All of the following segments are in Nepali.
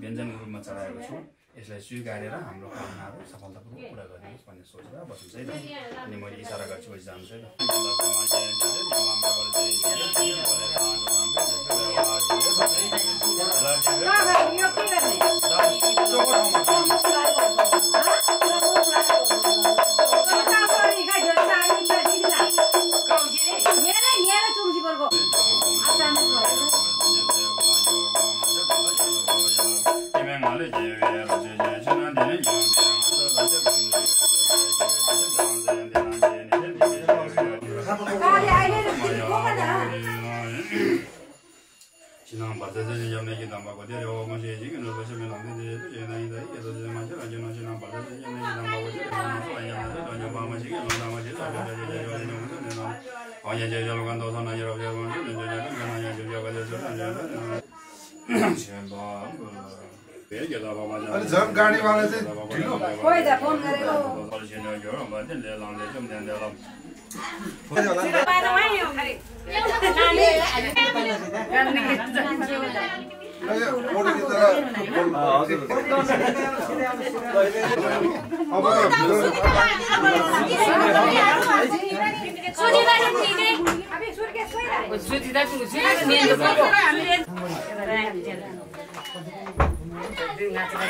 व्यञ्जनको रूपमा चढाएको छु यसलाई स्वीकारेर हाम्रो कामनाहरू सफलतापूर्वक पुरा गरिदिनुहोस् भन्ने सोचेर बस्नु है त अनि मैले इसारा गर्छु जान्छु है झन् गाडी वाला चाहिँ ढिलो कोही त फोन गरेको Zamela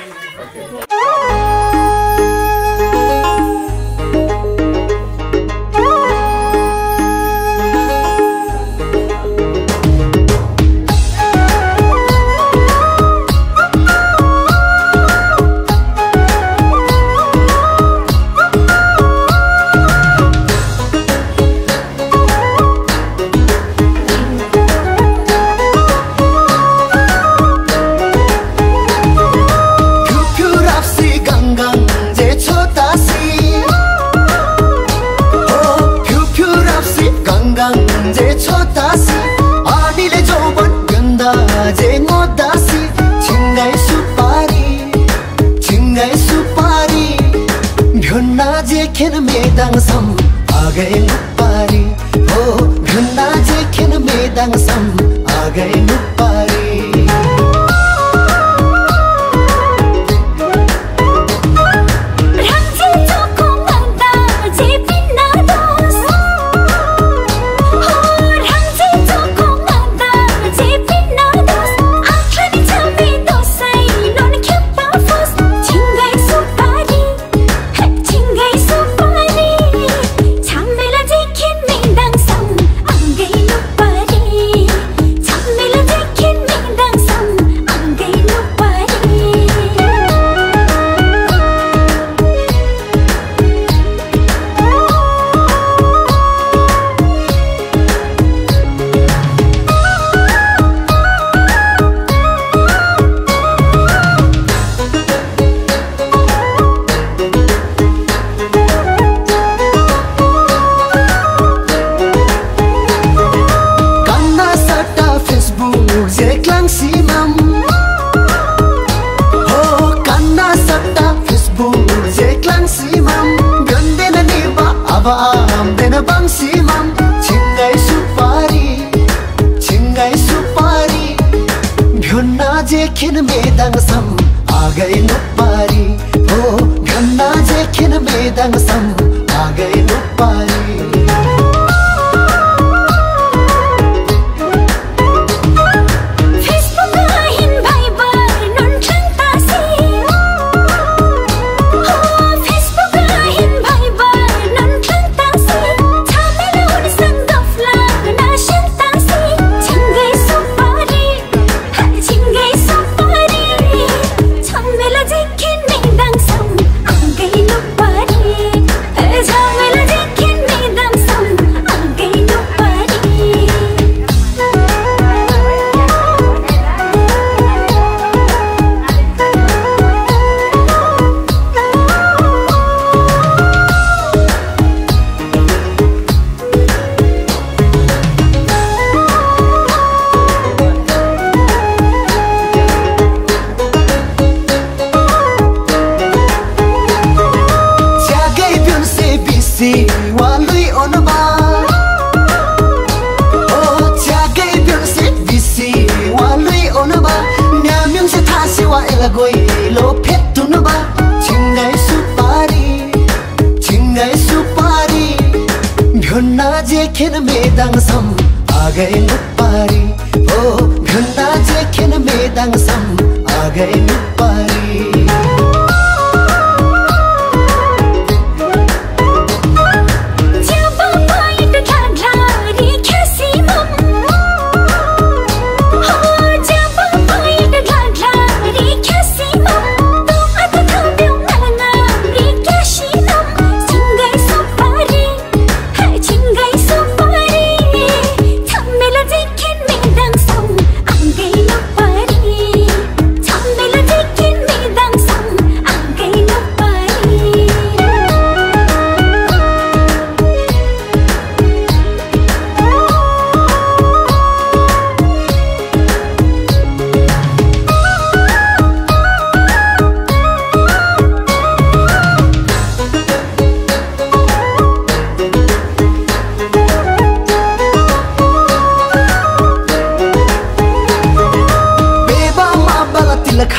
मेला गइलो फेतुन बा छिंगाई सुपारी भ्योन्ना जेखेन मेदाङ सम आगै नुपारी ओ भ्योन्ना जेखेन मेदाङ सम आगै नुपारी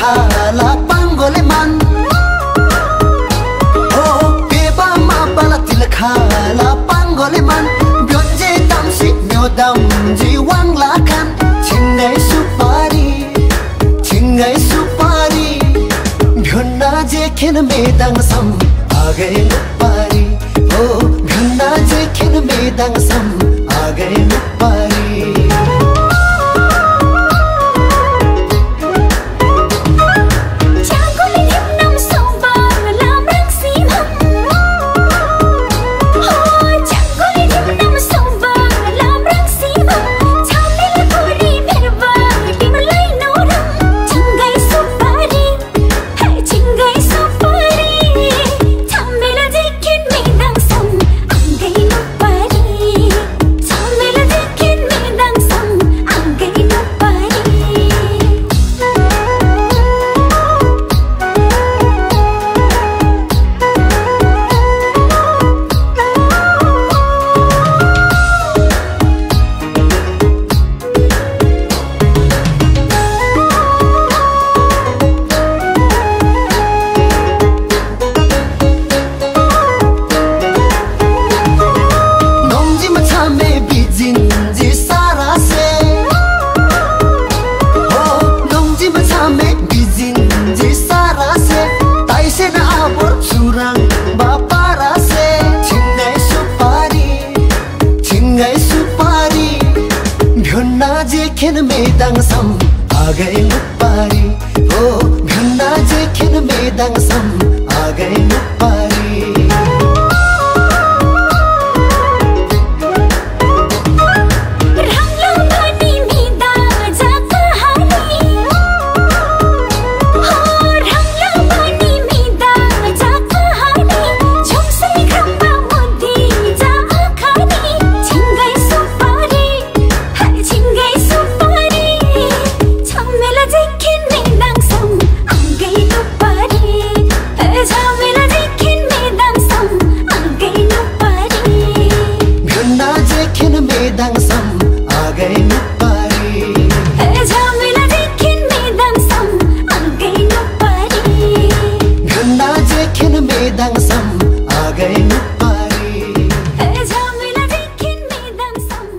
खाला पाङ्गोले मन ओ पेबा मा बाला तिल खाला पाङ्गोले मन ब्योन्जे दामसी म्यो दामजी वाङ्ला खान छिंगाई सुपारी भ्योन्ना जेखेन मेदाङ सम आगै नुपारी ओ भ्योन्ना जेखेन मेदाङ सम आगै नुपारी जेखेन मेदाङ सम आगै नुपारी ओ भ्योन्ना जेखेन मेदाङ सम आगै नुपारी मेदाङ सम आगै नुपारी झमेला जेखेन मेदाङ सम आगै नुपारी भ्योन्ना जेखेन मेदाङ सम आगै नुपारी झमेला जेखेन मेदाङ सम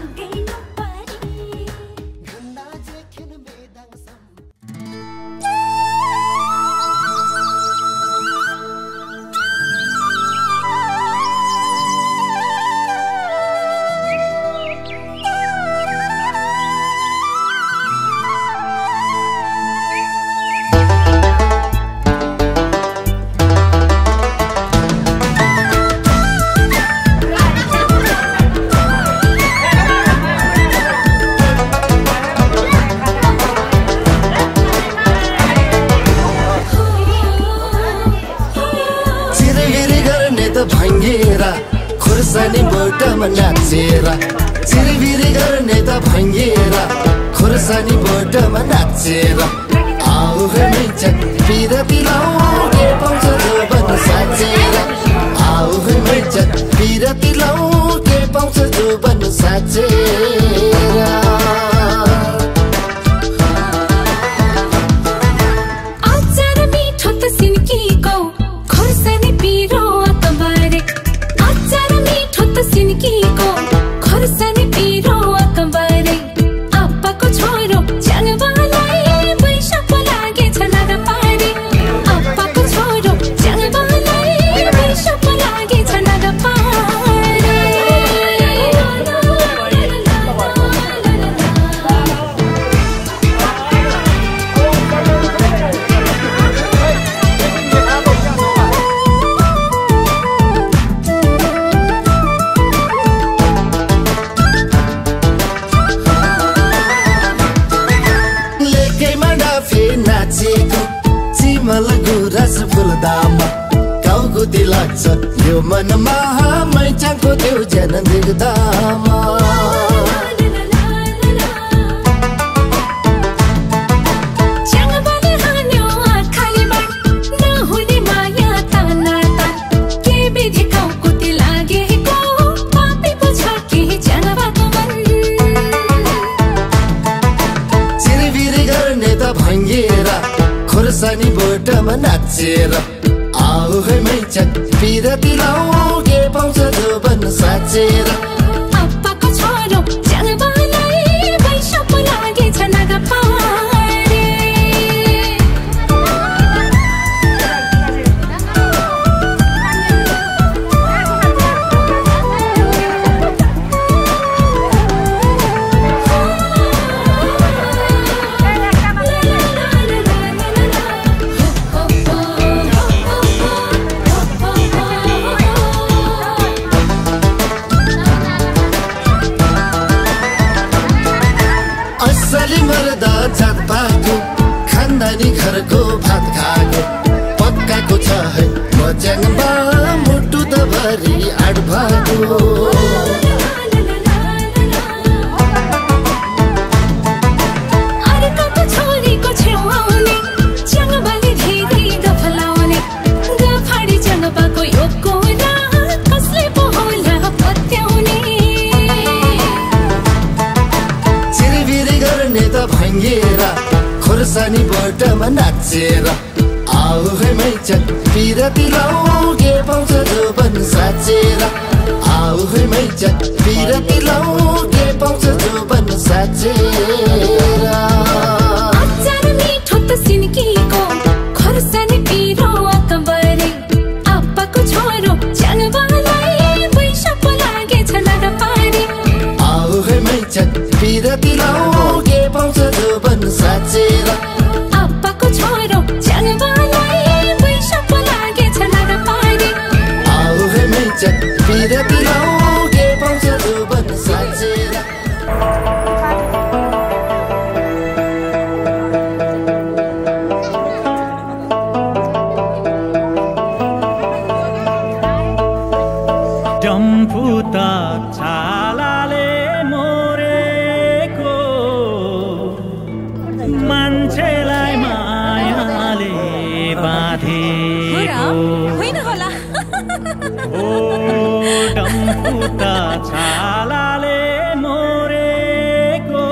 आगै नुपारी भ्योन्ना जेखेन मेदाङ सम भङ्गेरा खुर्सानी बोटमा नाचेरा चिरबिरी गर्ने त भङ्गेरा खुर्सानी बोटमा नाचेरा आऊ मैच पिरती लाउँदै पाउँछ जोबन साचेरा आऊ मैच पिरती लाउँदै पाउँछ जोबन साचेरा सिन्कीको खर्सानी पिरो अकबरै आप्पाको छोरो च्याङबालाई वैशाख लागेछ नागा पारी आप्पाको छोरो च्याङबालाई वैशाख लागेछ नागा गाउँको लाग्छ यो मनमा मैचाको त्यो जन देख्दामा च्याङबाले हान्यो आँखाले बाण नहुने माया ताना तान के विधि गाउँको लागेको पापी पो छ के च्याङबाको मन चिरबिरी गर्ने त भङ्गेर खोर्सानी बोटमा नाचेर आऊ है मैचक पिरती लाऊ के पाउँछ जोबन साचेर आप्पाको छोरो च्याङबालाई वैशाख लागेछ नागा पारी असली मर्दा जात पाएको खानदानी घरको भात खाएको पक्काको छ है म च्याङबा मुटु त भरि आड भएको अर्काको छोरीको छेउ आउने च्याङबाले धेरै गफलाउने गफाडी च्याङबाको यो कुरा कसले पो होला पत्याउने चिरबिरी गर्ने त भङ्गेर खोर्सानी बोटमा नाचेर आऊ है मैचक पिरती लाऊ के पाउँछ जोबन साचेर आऊ है मैचक पिरती लाऊ के पाउँछ जोबन साचेर अचार मिठो त सिन्कीको खर्सानी पिरो अकबरै आप्पाको छोरो च्याङबालाई वैशाख लागेछ नागा पारी आऊ है मैचक पिरती लाऊ के पाउँछ जोबन साचेर आप्पाको छोरो च्याङबालाई वैशाख लागेछ नागा पारी आऊ है मैचक पिरती लाऊ के पाउँछ जोबन साचेर डम्फुता छालाले मोरेको मान्छेलाई मायाले बाँधेको होइन होला ओ डम्फुता छालाले मोरेको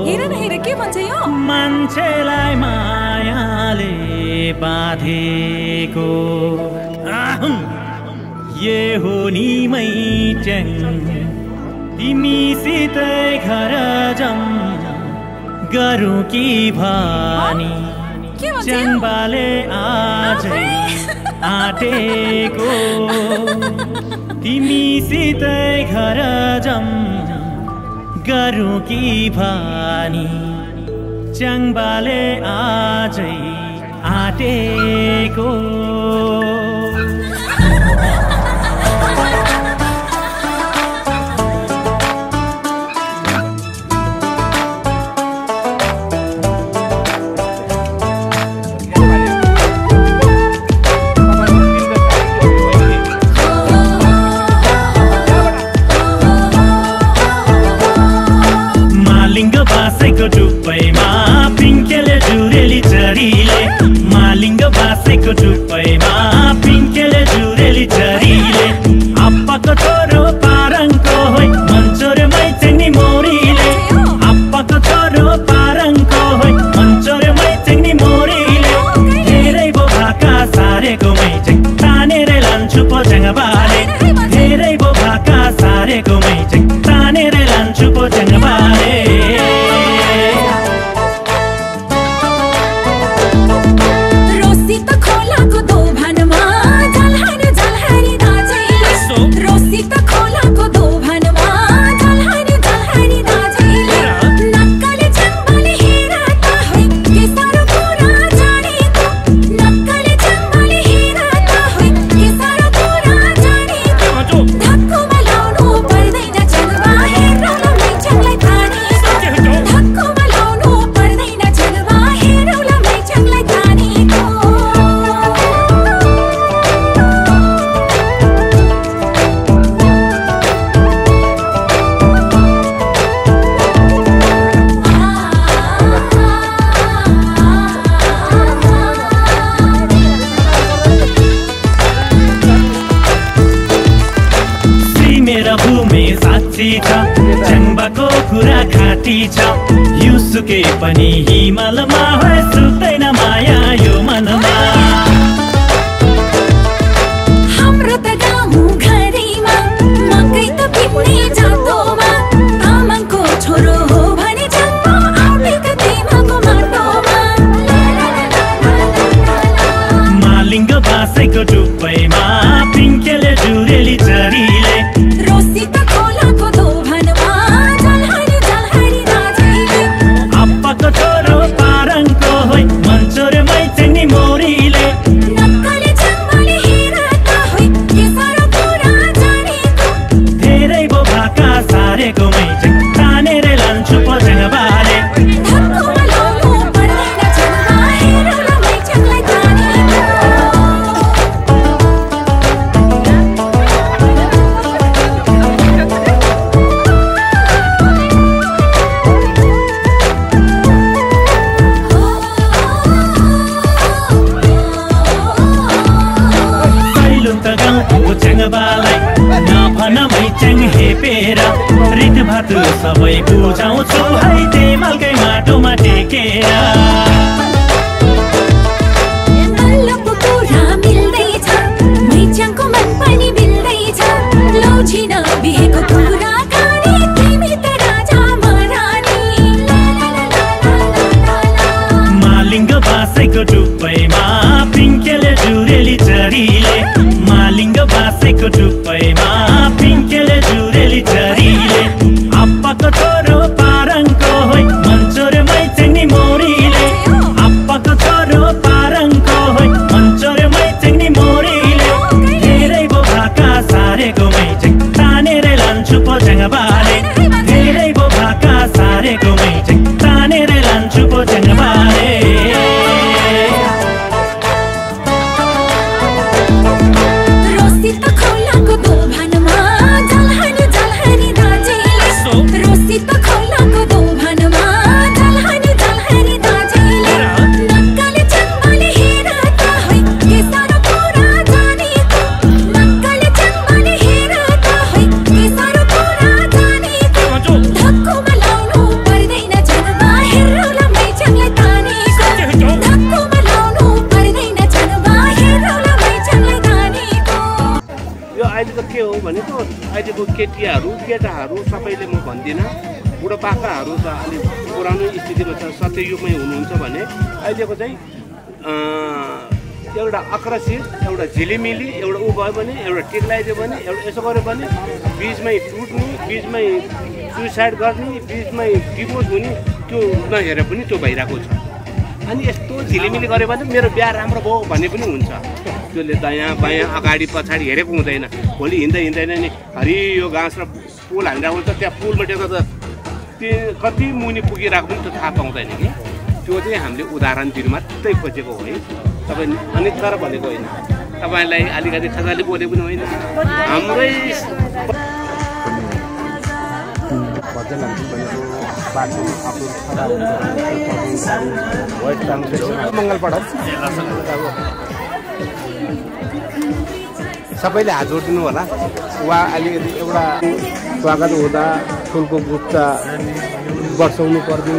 हेर न हेर के भन्छ यो मान्छेलाई मायाले बाँधेको ये हो नि मैच्याङ तिमीसितै घर जाऊँ गरौँ कि भनी च्याङबाले आजै आँटेको तिमीसितै घर जाऊँ गरौँ कि भनी च्याङबाले आजै आँटेको बासेको टुप्पैमा पिङ्केले जुरेली चरीले मालिङ्ग बासेको टुप्पैमा भूमि साक्षी छ च्याङ्बाको कुरा खाटी छ युसुके पनि हिमालमा है सुत्दैन माया यो मनमा हाम्रो त गाउँ घरीमा मकै त पिप्ने जातोमा तामाङको छोरो हो भने जन्म आउने त तिमीको माटोमा मालिङ्ग बासेको डुब्बैमा पिङ्केले जुरेली चरीले रोसी त खोलाको दोभानमा झलहरी झलहरी राजेले अप्पाको छोरो पारङको होइ मन्चोरमै चेङ्नी मोरीले नक्कले जन्मले हेरता होइ के सारो कुरा जानेको धेरै बो भाका सारेको मैचे तानेर लान्छु पजङबाले धक्कोमा लाउनु पर्दैन जन्म हेरौला मैचङलाई तानेको च्याङ्बालाई नभन मैच्याङ हेपेर रित भात सबै बुझाउँछु है तेमालकै माटोमा टेकेर अल्लको कुरा मिल्दैछ मैच्याङको मन पनि मिल्दैछ लौछिन बिहेको कुरा खाने तिमी त राजा महारानी मालिङ्ग बासेको डुब्बैमा पिङ्केले जुरेली चरीले मालिङ्ग बासेको डुब्बैमा पिङ्केले जुरेली चरीले अप्पाको छोरो पारङको होइ मन्चोरमै चेङ्नी मोरीले अप्पाको छोरो पारङको होइ मन्चोरमै चेङ्नी मोरीले धेरै बो भाका सारेको मैचेङ तानेर लान्छु पजङबाले धेरै बो भाका सारेको मैचेङ तानेर लान्छु पजङबाले रोसी त खोलाको दोभानमा झलहरी झलहरी दाजेले रोसी त खोलाको दोभानमा झलहरी झलहरी दाजेले नक्कले जन्मले हेरता होइ के सारो कुरा जानेको नक्कले जन्मले हेरता होइ के सारो कुरा जानेको धक्कोमा लाउनु पर्दैन जन्म हेरौला मैचङलाई तानेको धक्कोमा लाउनु पर्दैन जन्म हेरौला मैचङलाई तानेको यो अहिले त के हो भनेको अहिलेको केटाहरू सबैले म भन्दिनँ बुढोपाकाहरू त अलिक पुरानो स्थितिमा छ सत्ययुगमै हुनुहुन्छ भने अहिलेको चाहिँ एउटा आकर्षित एउटा झिलिमिली एउटा ऊ भयो भने एउटा टिक लगाइदियो भने एउटा यसो गर्यो भने बिचमै टुट्ने बिचमै सुइसाइड गर्ने बिचमै डिभोर्स हुने त्यो नहेरेर पनि त्यो भइरहेको छ अनि यस्तो झिलिमिली गऱ्यो भने मेरो बिहा राम्रो भयो भन्ने पनि हुन्छ त्यसले दायाँ बायाँ अगाडि पछाडि हेरेको हुँदैन भोलि हिँड्दैन नि हरियो घाँस र पुल हालिरहेको हुन्छ त्यहाँ पुलबाट त त्यो कति मुनि पुगिरहेको पनि त्यो थाहा पाउँदैन कि त्यो चाहिँ हामीले उदाहरण दिनु मात्रै खोजेको हो है तपाईँ अनितर भनेको होइन तपाईँलाई अलिकति खजाले बोले पनि होइन हाम्रै सबैले हात जोडिदिनु होला वा अलिकति एउटा स्वागत हुँदा फुलको गुच्चा बर्साउनु पर्ने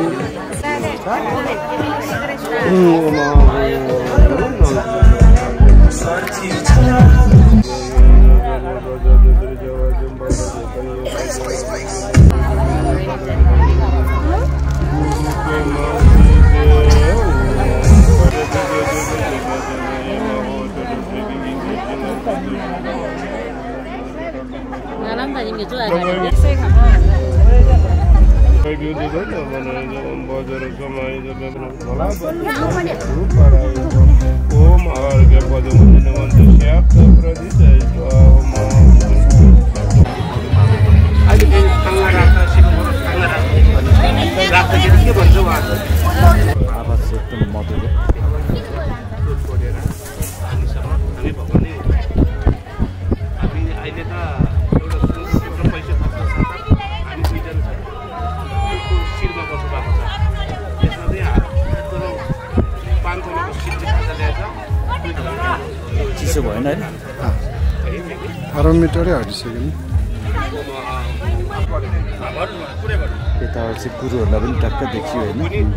चिसो भएन होइन 12 मिटरै हटिसक्यो नि यताबाट चाहिँ कुरोहरूलाई पनि टक्क देखियो होइन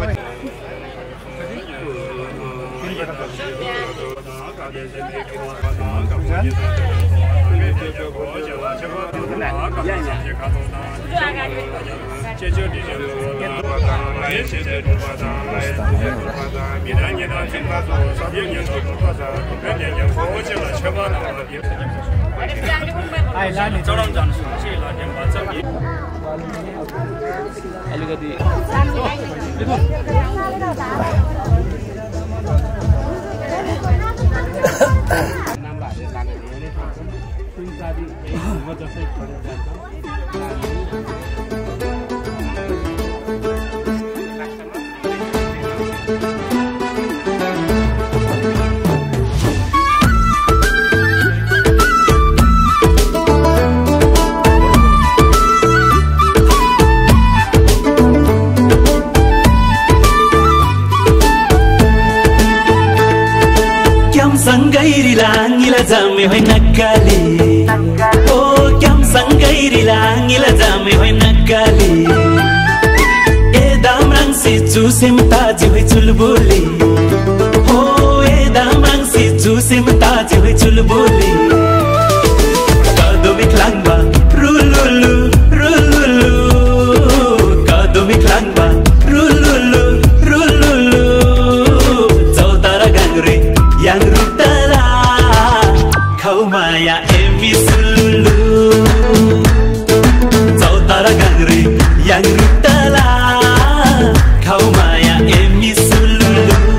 अलिकति Sanggairilangilah jame hoi nakali Oh kyam sanggairilangilah jame hoi nakali Edam rangsi chusim taji hoi chulbuli Oh edam rangsi chusim taji hoi chulbuli Kadomi klangba rululu rululu Kadomi klangba rululu rululu Chautara gangre yang rutala Kaumaya emi sululu Chautara gangre yang rutala Kaumaya emi sululu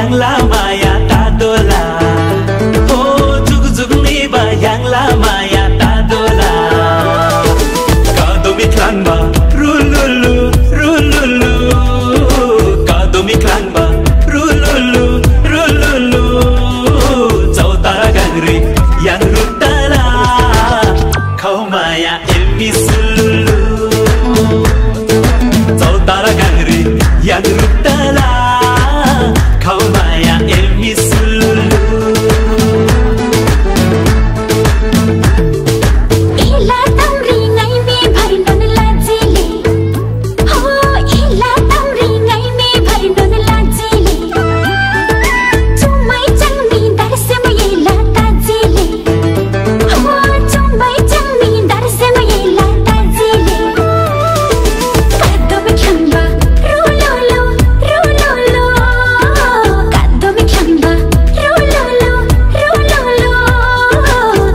याङला माया तादोला ओ जुग जुग निबा याङला माया तादोला कादोमी क्लाङबा रुलुलु रुलुलु कादोमी क्लाङबा रुलुलु रुलुलु चौतारा गांग्री याङ रुताला खाउमाया एल्मी सुलुलु चौतारा गांग्री याङ रुताला खाउमाया एल्मी सुलुलु इला तम्री नै मे भरिनन लाजिले हो इला तम्री नै मे भरिनन लाजिले चुमै चङ्मी दर्से मयला ताजिले हो चुमै चङ्मी दर्से मयला ताजिले कादोमी खम्बा रुलुलु रुलुलु कादोमी खम्बा रुलुलु रुलुलु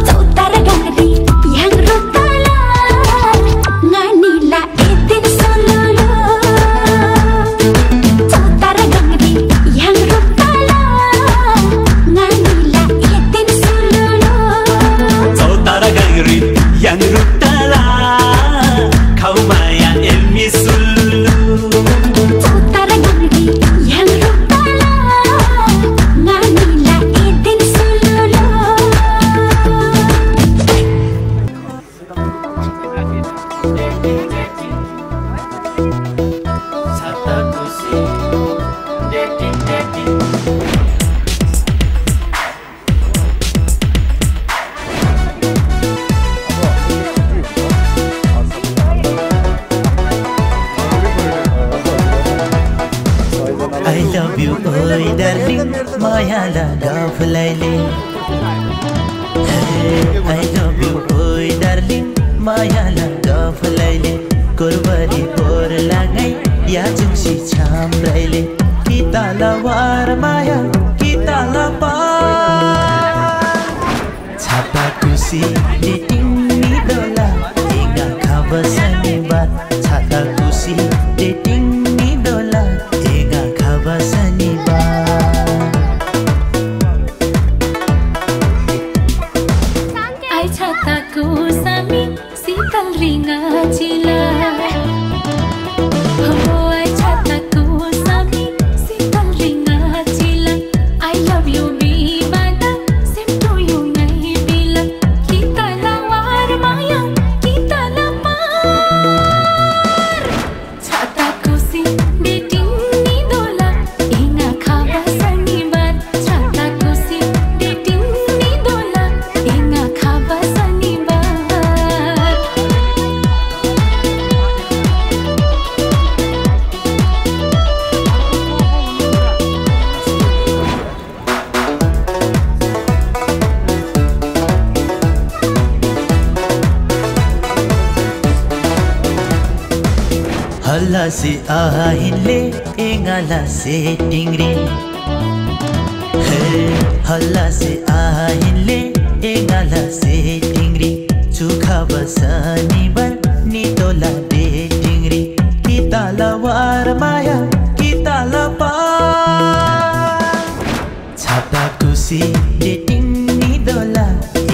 चौतारा गांग्री याङ रुताला नानीला एदिन सुलुलु चौतारा गांग्री याङ रुताला नानीला एदिन सुलुलु चौतारा गांग्री याङ रुताला खाउमाया एल्मी सुलुलु चौतारा गांग्री याङ रुताला नानीला एदिन सुलुलु I love you, oi darling, मायाला गफलाइले I love you, oi darling, मायाला गफलाइले कोरबरी पोर लागाई या जुसी छाम्राइले किताला वार माया किताला पा छापा खुसी डेटिङ नि डोला एगा खबसनी बात छाता खुसी डेटिङ नि डोला एगा खबसनी बात आई छाताको सामी शीतल रिङ्गा चिला हो आई छाताको सामी शीतल रिङ्गा चिला आई लभ यु बिबादा सेम टु यु नै बिला किताला वार माया किताला पार छाताको सी डेटिङ नि दोला एगा खबसनी बात छाताको सी डेटिङ नि दोला एगा खबसनी बात हल्ला से आहिनले एगाला से टिङ्ग्रे हल्ला से आहिनले एगाला से टिङ्ग्रे चुखा बसनी बर नितोला दे टिङ्ग्रे किताला वार माया किताला पा छाता खुसी डेटिङ नि दोला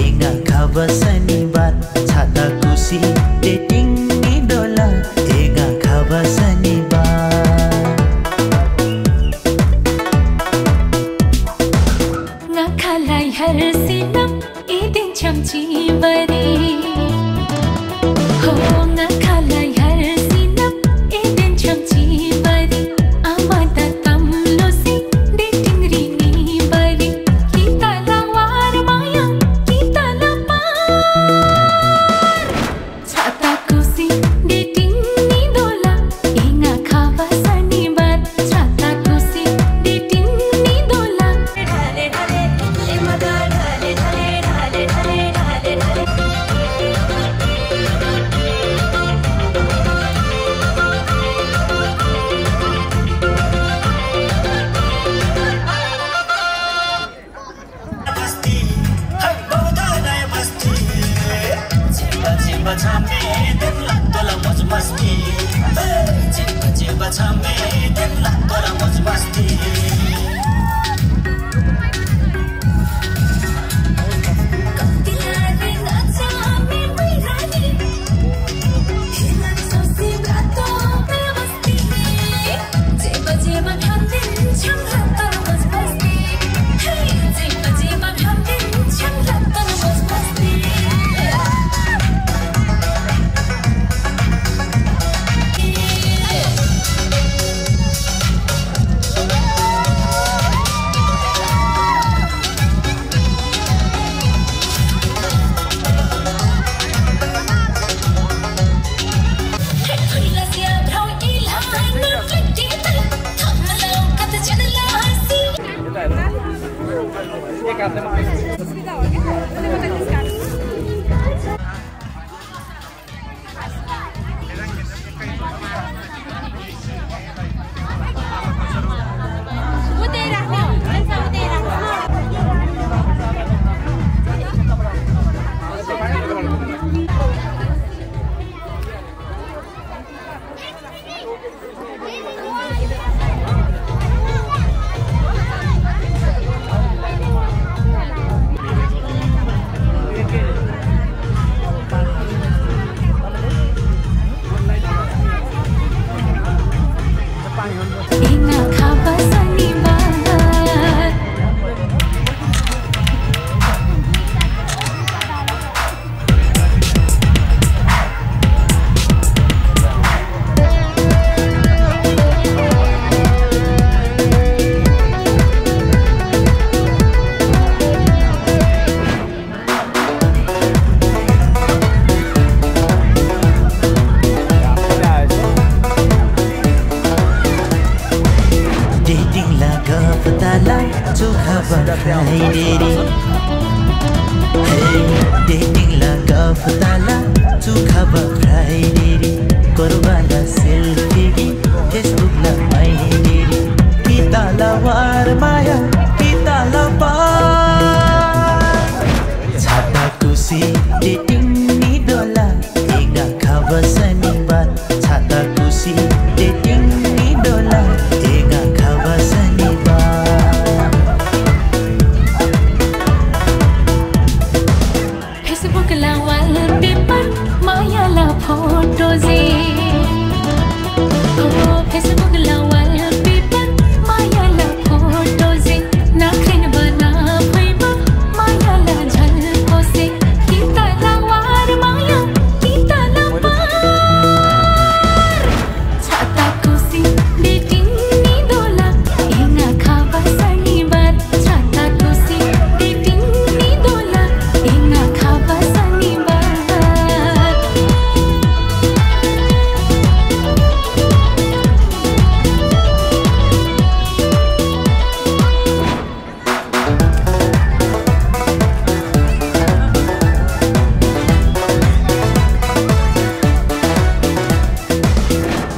एगा खबसनी बात छाता खुसी डेटिङ नि दोला एगा खबसनी बात ngakhalai harsinam edin chamchi bari ho ngakhalai harsinam edin chamchi bari amada tamlosi dating rini bari kitala war maya kitala par chata kusi dating ni dola inga khawasani bat chata kusi dating ni dola dhale dhale e madar dhale dhale dhale dhale dhale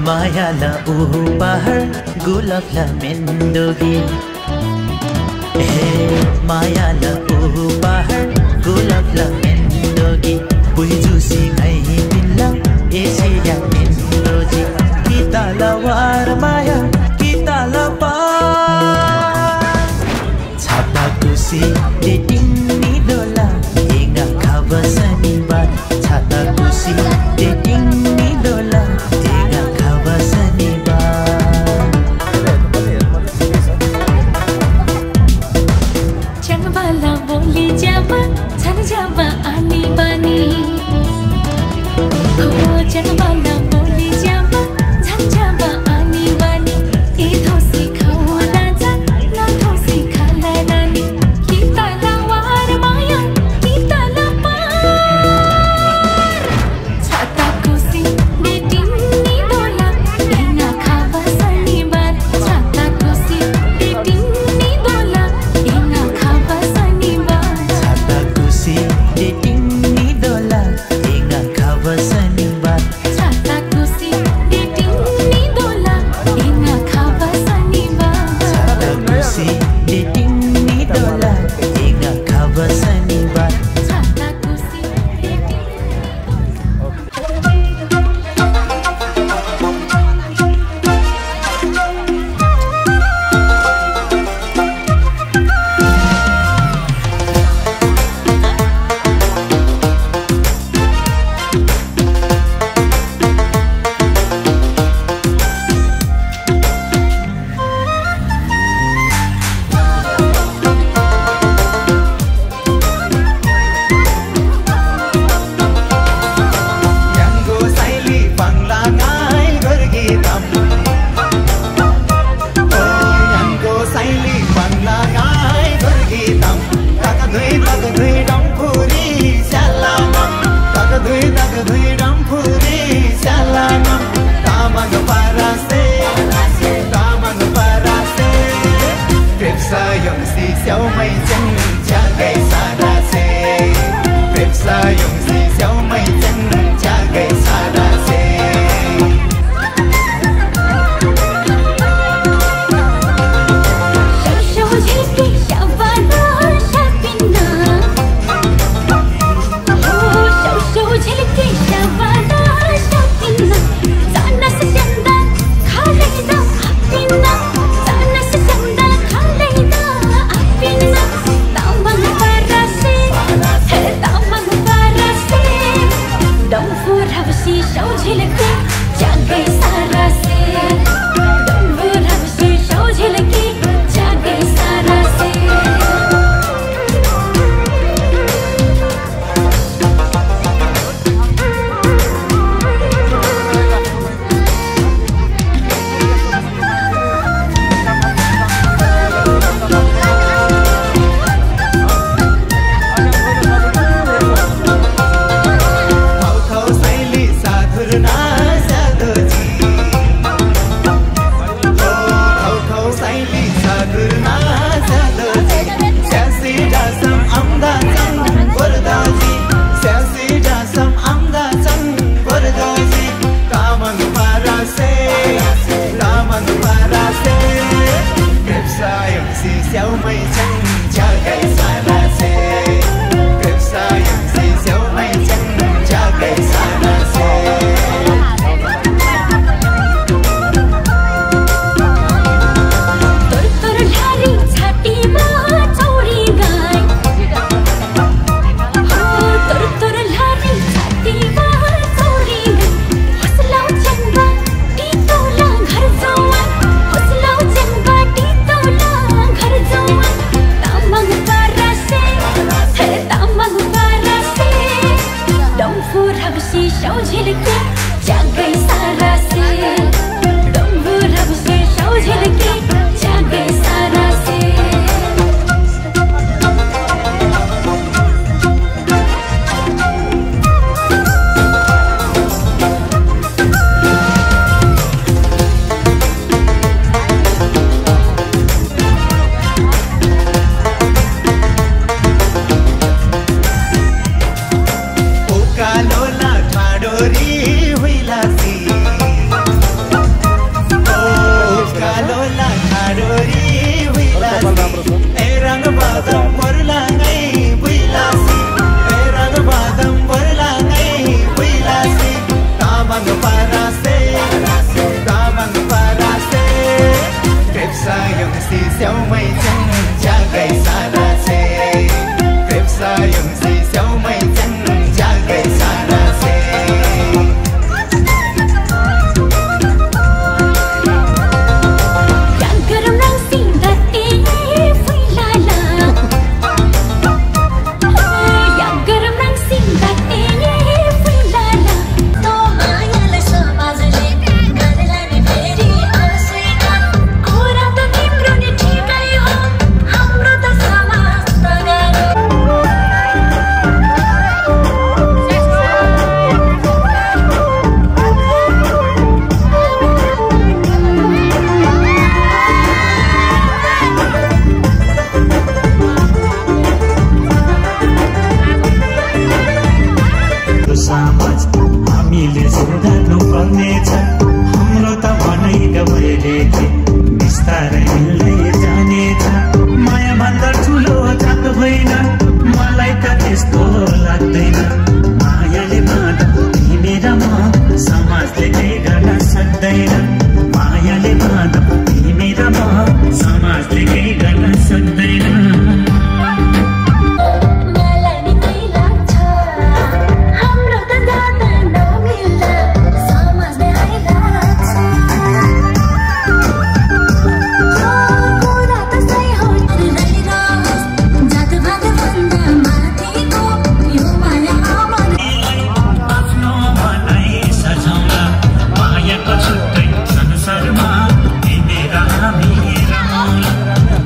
मायाला उपहार गुलाबला मेन्दोगी मायाला उपहार गुलाबला मेन्दोगी बुझुसी घै बिल्ला एसिया मेन्दोजी किताला वार माया किताला पार छाता कुसी डेटिङ नि डोला एगा खाबसनी बात छाता कुसी डेटिङ नि डोला एगा खाबसनी बात चंगवाला बोली जावा छन जावा आनी बानी चंगवाला बोली जावा छन जावा आनी बानी ए धोसी खाऊ राजा ना धोसी खाला रानी किताला वार माया किताला पार छाता कुसी डेटिङ नि डोला एगा खाबसनी बात छाता कुसी डेटिङ नि डोला एगा खाबसनी बात छाता कुसी डेटिङ नि डोला एगा खाबसनी बात छाता कुसी डेटिङ नि डोला एगा खाबसनी बात छाता कुसी डेटिङ नि डोला एगा खाबसनी बात छाता कुसी डेटिङ 用是小美真嫁给萨拉塞，别沙用是小美真嫁给萨拉塞。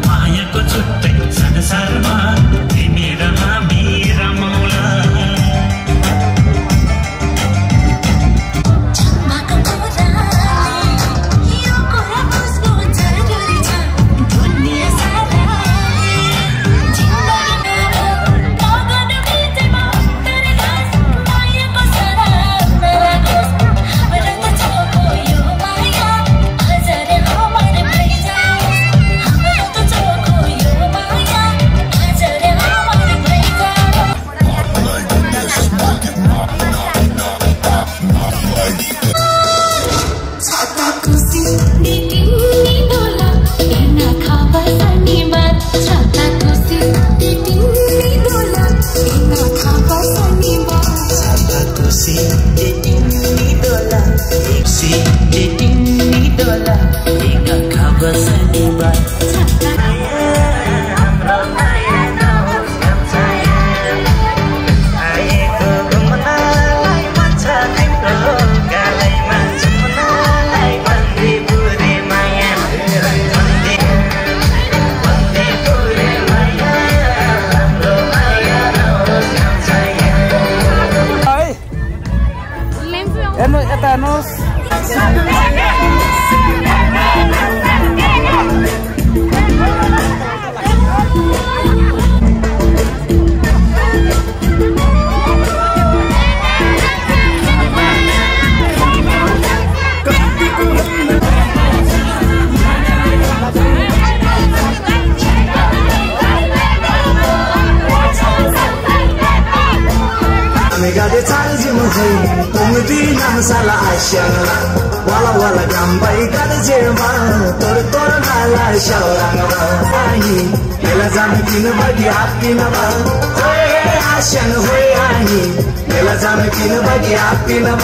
मायाको छुट्टै 的菜就么会，我们的那么啥啦爱香啦，哇啦哇啦干杯干的节嘛，多了多了来来小郎啊，阿姨，为了咱们听了把的阿宾了吧，会阿香会阿姨，为了咱们听了把的阿宾了吧。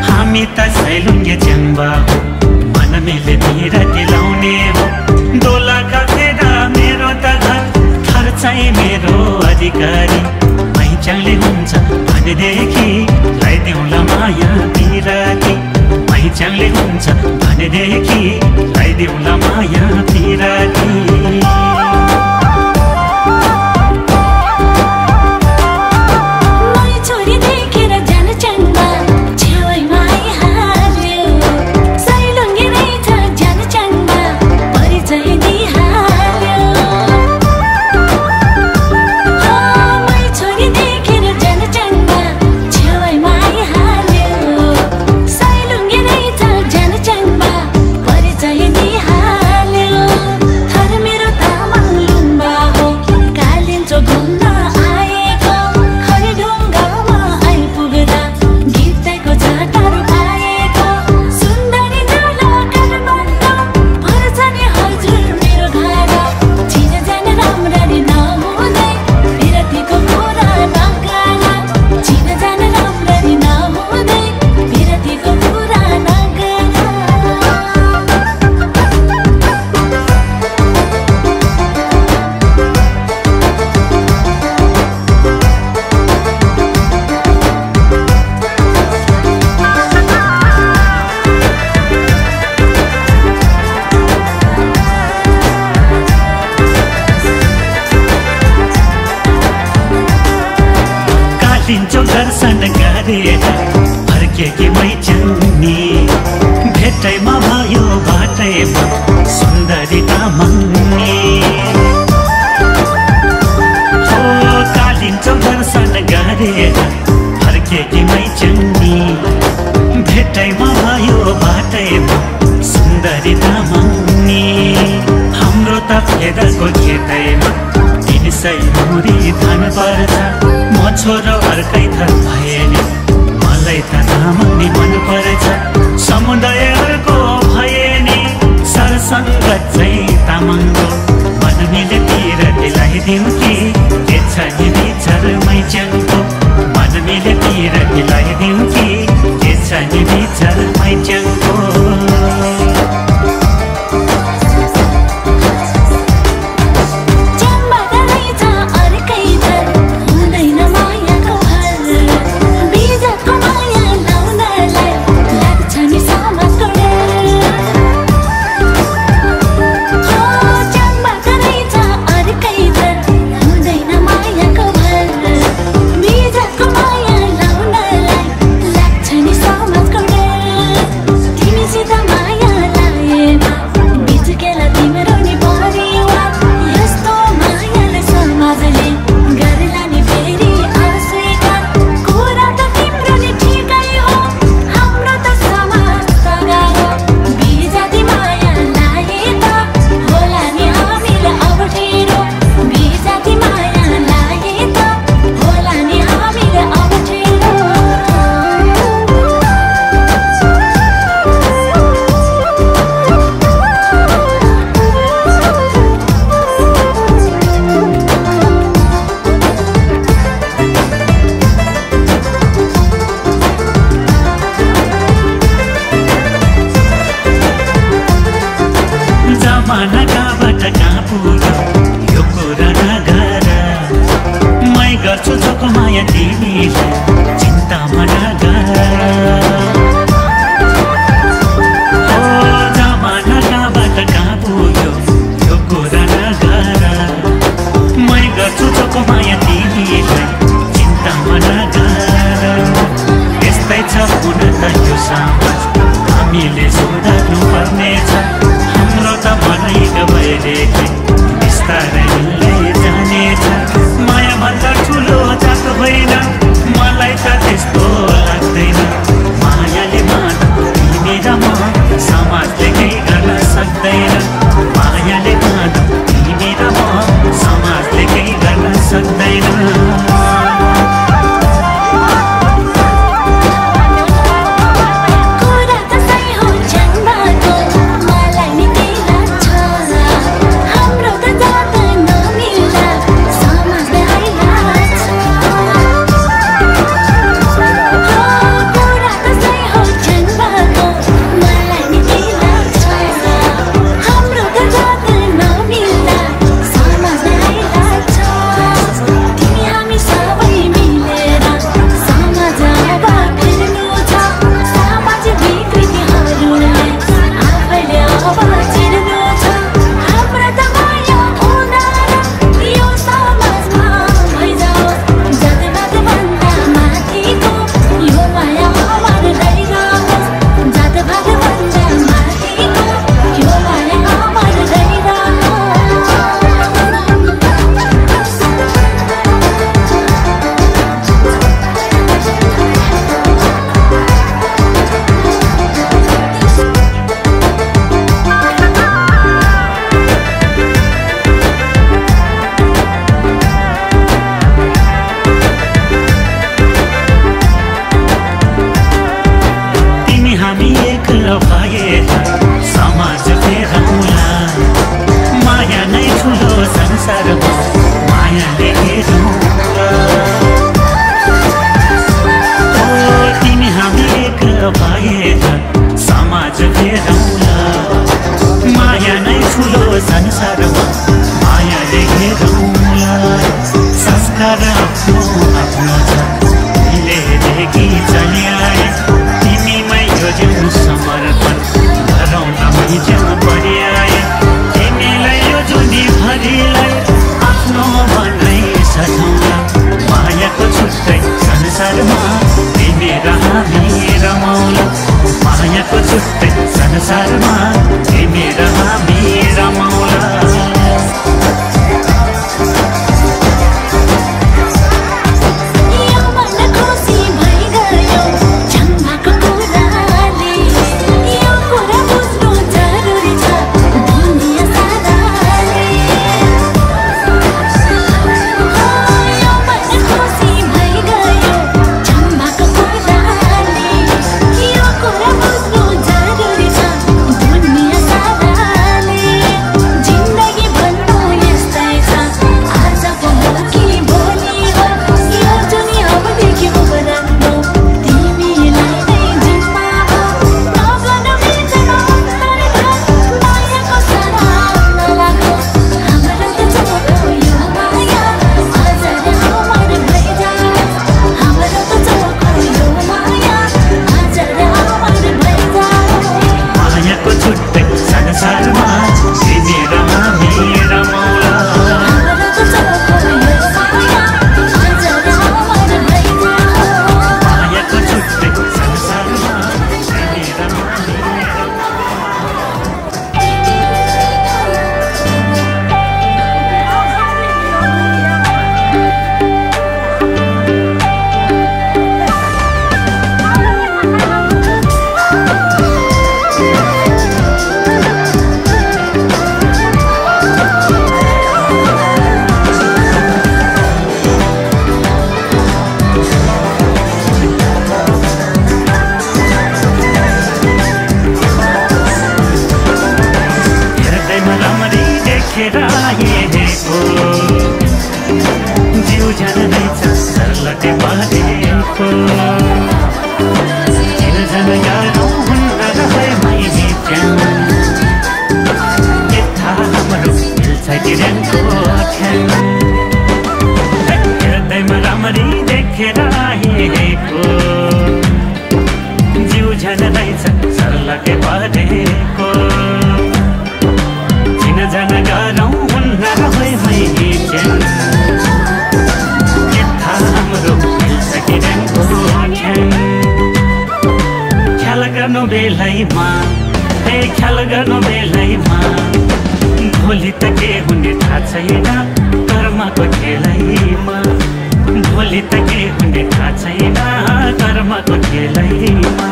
हामी त सैलुङ्गे च्याम्बा मन मेले निरति लाउने हो दोला काटेर मेरो त घर खर्चाइ मेरो तामाङ्नी हाम्रो त फेदको खेतैमा 300 मुरी धान पर्छ म छोरो अर्कै थर भए नि मलाई त तामाङ्नी मन पर्छ समुदायको भए नि सरसङ्गत चाहिँ तामाङको मन मिलेतिर दिलाइदिउँ कि के छ नि विचारमै च्याङको मन मिलेतिर दिलाइदिउँ कि के छ नि विचारमै च्याङको संसारमा तिमी र हामी रमाउला बेलैमा हे ख्याल गर्नु बेलैमा भोलि त के हुने थाहा छैन कर्मको खेलैमा भोलि त के हुने थाहा छैन कर्मको खेलैमा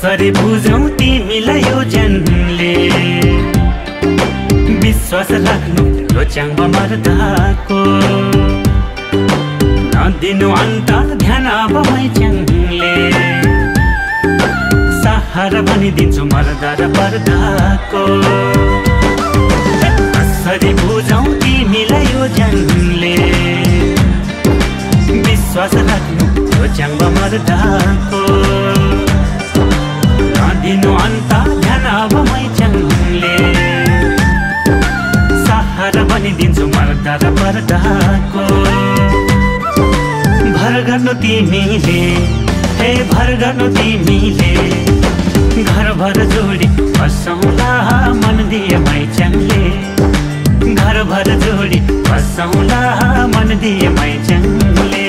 कसरी बुझौँ तिमीलाई यो जनले विश्वास राख्नु लोच्याङमा मर्दाको नदिनु अन्त ध्यान अब मैच्याङले सहारा भनिदिन्छु मर्दा र पर्दाको कसरी बुझौँ तिमीलाई यो जनले विश्वास राख्नु लोच्याङमा मर्दाको दिनु अन्त ध्यान अब मैच्याङले सहारा बनिदिन्छु मर्दा र पर्दाको भर गर्नु तिमीले हे भर गर्नु तिमीले घर भर जोडी बसौँला मन दिए मैच्याङले घर भर जोडी बसौँला मन दिए मैच्याङले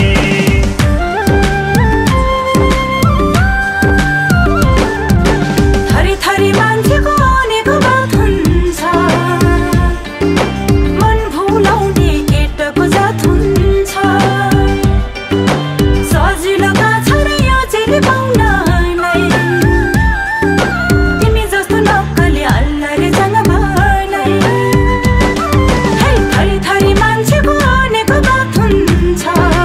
मान्छेको अनेक बात हुन्छ मन भुलाउने केटको जात हुन्छ सजिलो काछ र यो चेली पाउनलाई तिमी जस्तो नक्कली हल्ला रे जङ्गमालाई है थरी थरी मान्छेको अनेक बात हुन्छ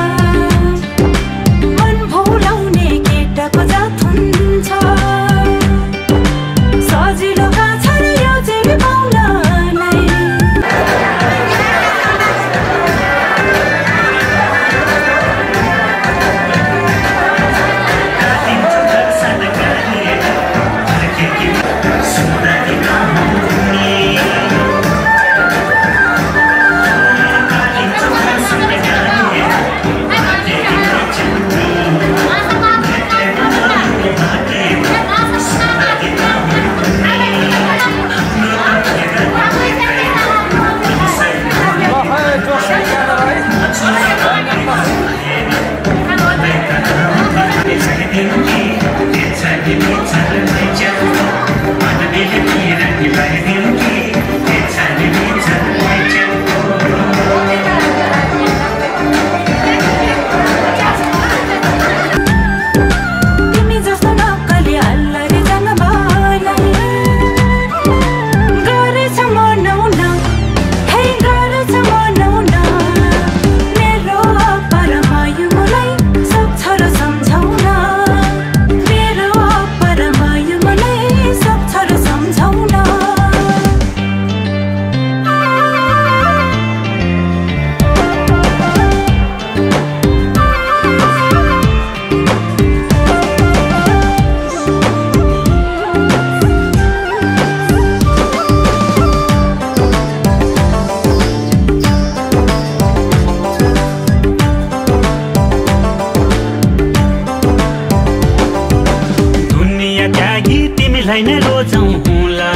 बुझाउँला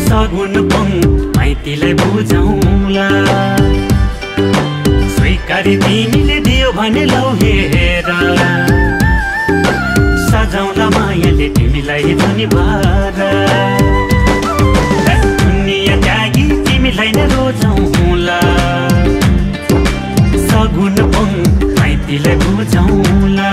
सगुन पङ माइतीलाई बुझाउँला स्वीकारी तिमीले दियो भने लौ हेर सजाउँला मायाले तिमीलाई धुनीभर दुनियाँ त्यागी तिमीलाई नै रोजाउँला सगुन पङ माइतीलाई बुझाउँला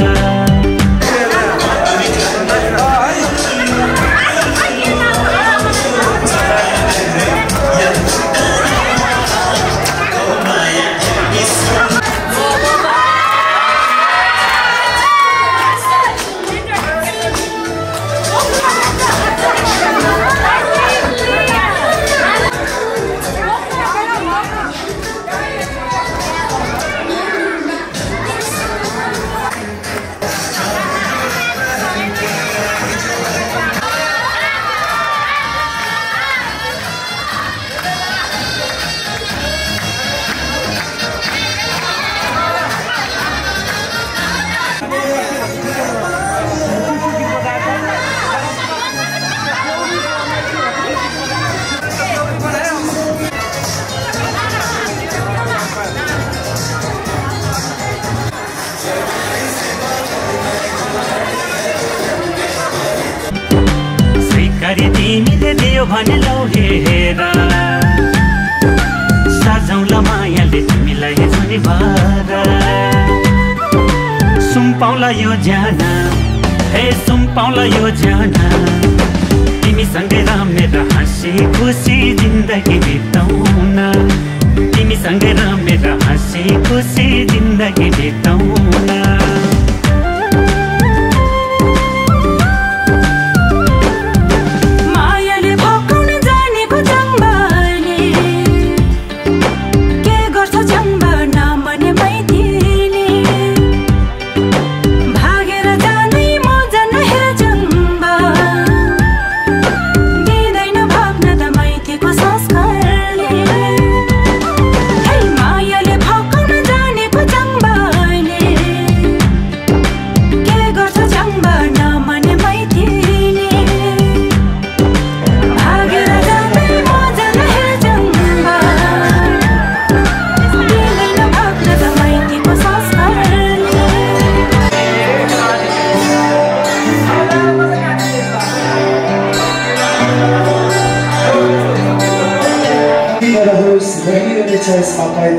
तिमीले दियो भने लौ हेर सजाउँला मायाले तिमीलाई धुनीभर सुम्पाउला यो ज्यान हे सुम्पाउला यो ज्यान तिमीसँगै रमेर हाँसी खुसी जिन्दगी बिताउन तिमीसँगै रमेर हाँसी खुसी जिन्दगी बिताउन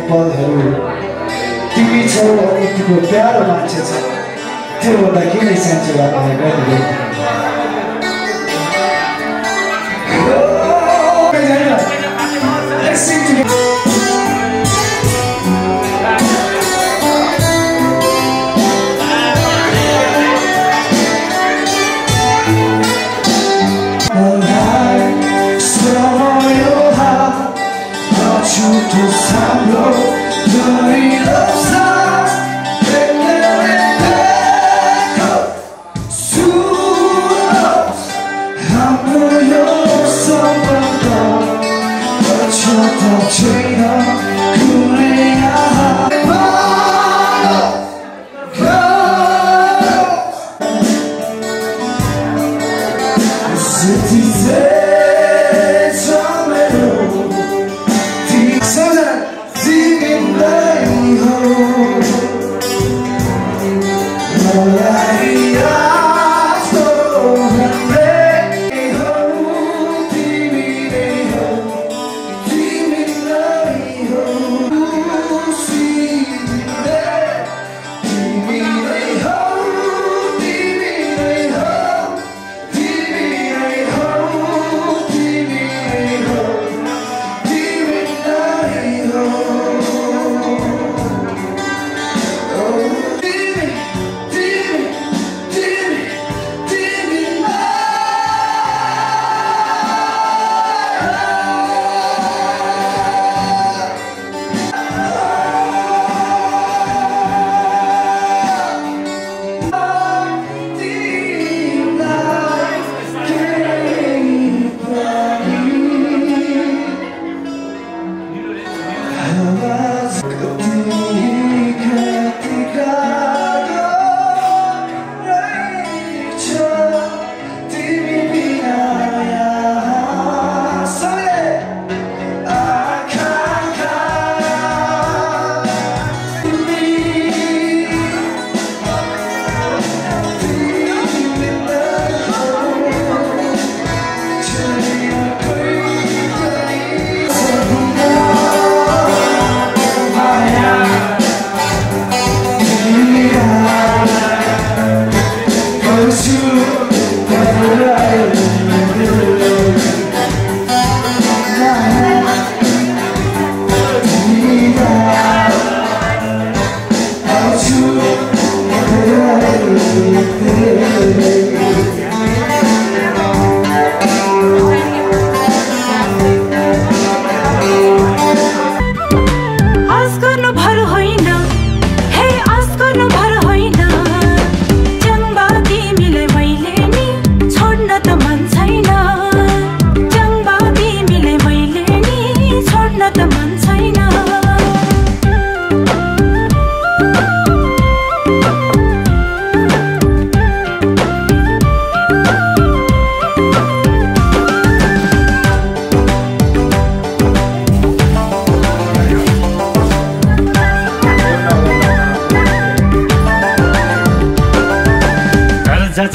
पलहरू तिमी छौ अनि तिम्रो प्यारो मान्छे छ त्योभन्दा किन साँच्चै मलाई गर्दै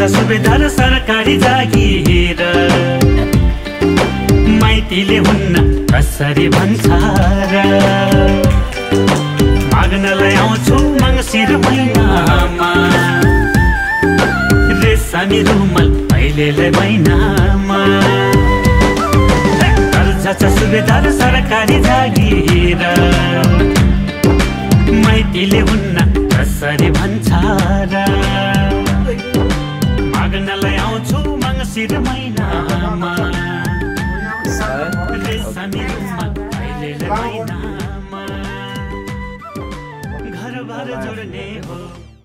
सुबेदार सरकारी जागिर माइतीले हुन्न कसरी भन्छ र माग्नलाई आउँछु मङ्सिर महिनामा रेशमी रुमाल अहिलेलाई महिनामा कर्जा छ सुबेदार सरकारी जागिर माइतीले हुन्न कसरी भन्छ र माग्नलाई आउँछु मङ्सिर महिनामा रेशमी रुमाल अहिलेलाई महिनामा घरबार जोड्ने हो